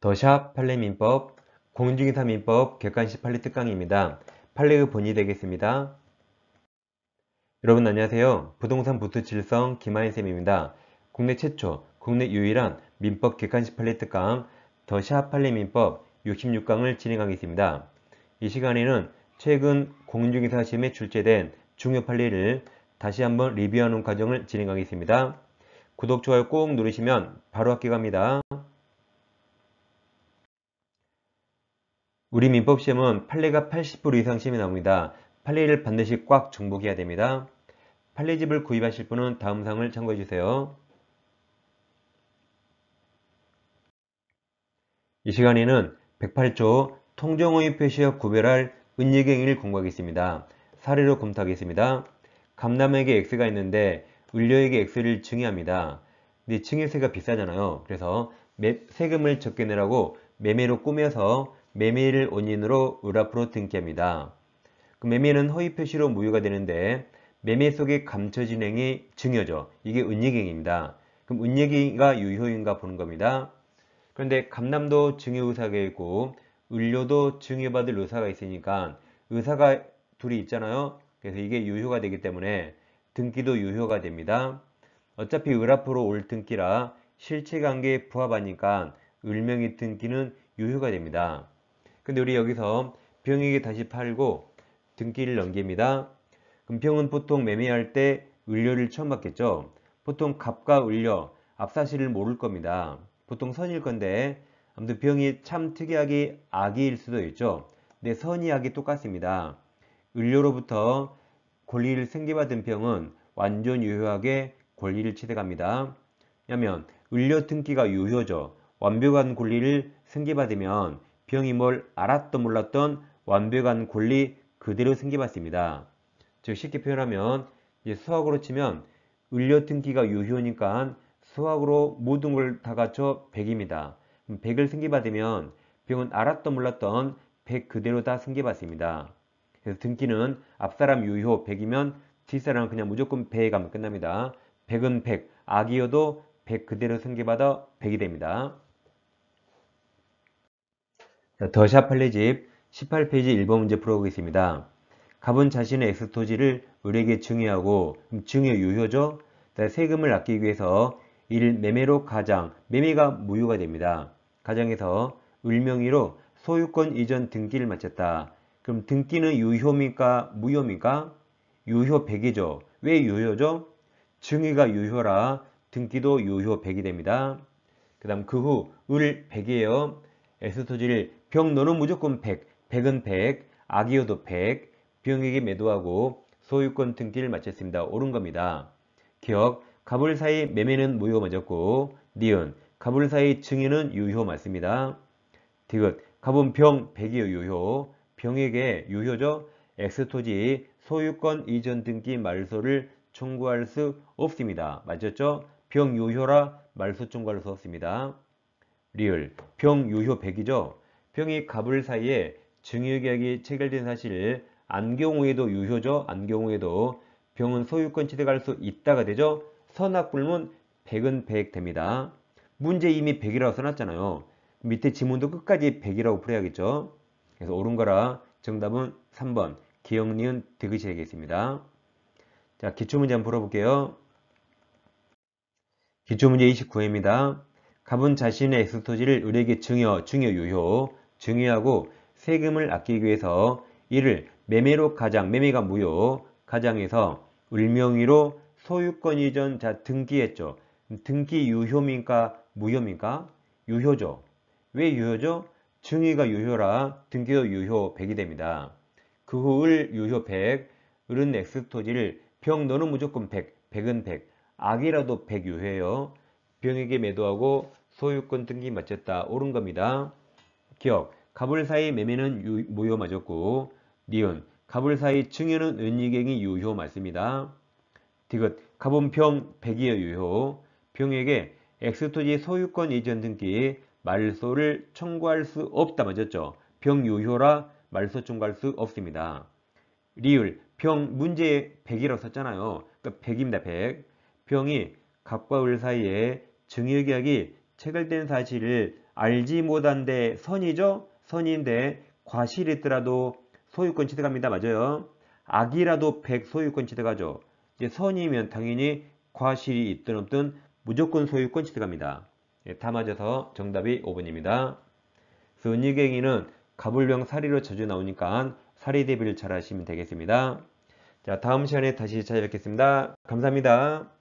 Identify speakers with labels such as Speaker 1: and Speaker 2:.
Speaker 1: 더샵 판례민법, 공인중개사 민법 객관식 판례 특강입니다. 판례의 본이 되겠습니다. 여러분 안녕하세요. 부동산 부투칠성 김하인쌤입니다. 국내 최초, 국내 유일한 민법 객관식 판례 특강 더샵 판례민법 66강을 진행하겠습니다. 이 시간에는 최근 공인중개사 시험에 출제된 중요 판례를 다시 한번 리뷰하는 과정을 진행하겠습니다. 구독, 좋아요 꼭 누르시면 바로 학교 갑니다. 우리 민법시험은 판례가 80% 이상 시험이 나옵니다. 판례를 반드시 꽉 정복해야 됩니다. 판례집을 구입하실 분은 다음 사항을 참고해주세요. 이 시간에는 108조 통정호의 표시와 구별할 은닉행위를 공부하겠습니다. 사례로 검토하겠습니다. 감남에게 X가 있는데 을료에게 X를 증여합니다. 근데 증여세가 비싸잖아요. 그래서 세금을 적게 내라고 매매로 꾸며서 매매를 원인으로 을 앞으로 등기합니다. 그 매매는 허위 표시로 무효가 되는데 매매 속에 감춰진 행위 증여죠. 이게 은닉행위입니다. 그럼 은닉행위가 유효인가 보는 겁니다. 그런데 감남도 증여 의사가 있고 을료도 증여받을 의사가 있으니까 의사가 둘이 있잖아요. 그래서 이게 유효가 되기 때문에 등기도 유효가 됩니다. 어차피 을 앞으로 올 등기라 실체관계에 부합하니까 을명의 등기는 유효가 됩니다. 근데 우리 여기서 병에게 다시 팔고 등기를 넘깁니다. 그럼 병은 보통 매매할 때 을료를 처음 받겠죠. 보통 갑과 을료 앞사실을 모를 겁니다. 보통 선일 건데 아무튼 병이 참 특이하게 악일 수도 있죠. 근데 선이 악이 똑같습니다. 을료로부터 권리를 승계받은 병은 완전 유효하게 권리를 취득합니다. 왜냐하면 을료 등기가 유효죠. 완벽한 권리를 승계받으면 병이 뭘 알았던 몰랐던 완벽한 권리 그대로 승계받습니다. 즉 쉽게 표현하면 이제 수학으로 치면 을료 등기가 유효니까 수학으로 모든 걸 다 갖춰 100입니다. 100을 승계받으면 병은 알았던 몰랐던 100 그대로 다 승계받습니다. 그래서 등기는 앞사람 유효 100이면 뒷사람은 그냥 무조건 100에 가면 끝납니다. 100은 100, 악이어도 100 그대로 승계받아 100이 됩니다. 더샵 판례집 18페이지 1번 문제 풀어보겠습니다. 갑은 자신의 X토지를 을에게 증여하고 증여 유효죠? 세금을 아끼기 위해서 이를 매매로 가장, 매매가 무효가 됩니다. 가정에서 을명의로 소유권 이전 등기를 마쳤다. 그럼 등기는 유효입니까? 무효입니까? 유효 100이죠. 왜 유효죠? 증여가 유효라 등기도 유효 100이 됩니다. 그 다음 그 후 을 100이에요. X토지를 병 너는 무조건 100, 100은 100, 악이어도 100, 병에게 매도하고 소유권 등기를 마쳤습니다. 옳은 겁니다. 기억, 갑을 사이 매매는 무효 맞았고 니은, 갑을 사이 증여는 유효 맞습니다. 디귿, 갑은 병 100이요 유효, 병에게 유효죠. X토지 소유권 이전 등기 말소를 청구할 수 없습니다. 맞았죠? 병 유효라 말소 청구할 수 없습니다. 리을, 병 유효 100이죠. 병이 갑을 사이에 증여계약이 체결된 사실을 안 경우에도 유효죠. 안 경우에도 병은 소유권 취득할 수 있다가 되죠. 선악불문 100은 100 됩니다. 문제 이미 100이라고 써놨잖아요. 밑에 지문도 끝까지 100이라고 풀어야겠죠. 그래서 옳은 거라 정답은 3번 기억, 니은, 디귿이 되겠습니다. 자, 기출문제 한번 풀어볼게요. 기출문제 29회입니다. 갑은 자신의 X토지를 을에게 증여 유효, 증여하고 세금을 아끼기 위해서 이를 매매로 가장, 매매가 무효, 가장에서 을명의로 소유권 이전 자 등기했죠. 등기 유효입니까? 무효입니까? 유효죠. 왜 유효죠? 증여가 유효라 등기도 유효 100이 됩니다. 그 후 을 유효 100, 을은 X토지를 병 너는 무조건 100, 100은 100, 악이라도 100 유효해요. 병에게 매도하고 소유권 등기 마쳤다. 옳은 겁니다. 기억, 갑을 사이 매매는 무효 맞았고 니은, 갑을 사이 증여는 은닉행위 유효 맞습니다. 디귿, 갑은 병 100이에요 유효, 병에게 X토지 소유권 이전 등기 말소를 청구할 수 없다 맞았죠. 병 유효라 말소 청구할 수 없습니다. 리을, 병 문제에 100이라고 썼잖아요. 그러니까 100입니다. 100. 병이 갑과 을 사이에 증여계약이 체결된 사실을 알지 못한데 선이죠? 선인데 과실이 있더라도 소유권 취득합니다. 맞아요. 악이라도 100 소유권 취득하죠. 이제 선이면 당연히 과실이 있든 없든 무조건 소유권 취득합니다. 예, 다 맞아서 정답이 5번입니다. 그래서 은닉행위는 가불병 사리로 자주 나오니까 사리 대비를 잘 하시면 되겠습니다. 자, 다음 시간에 다시 찾아뵙겠습니다. 감사합니다.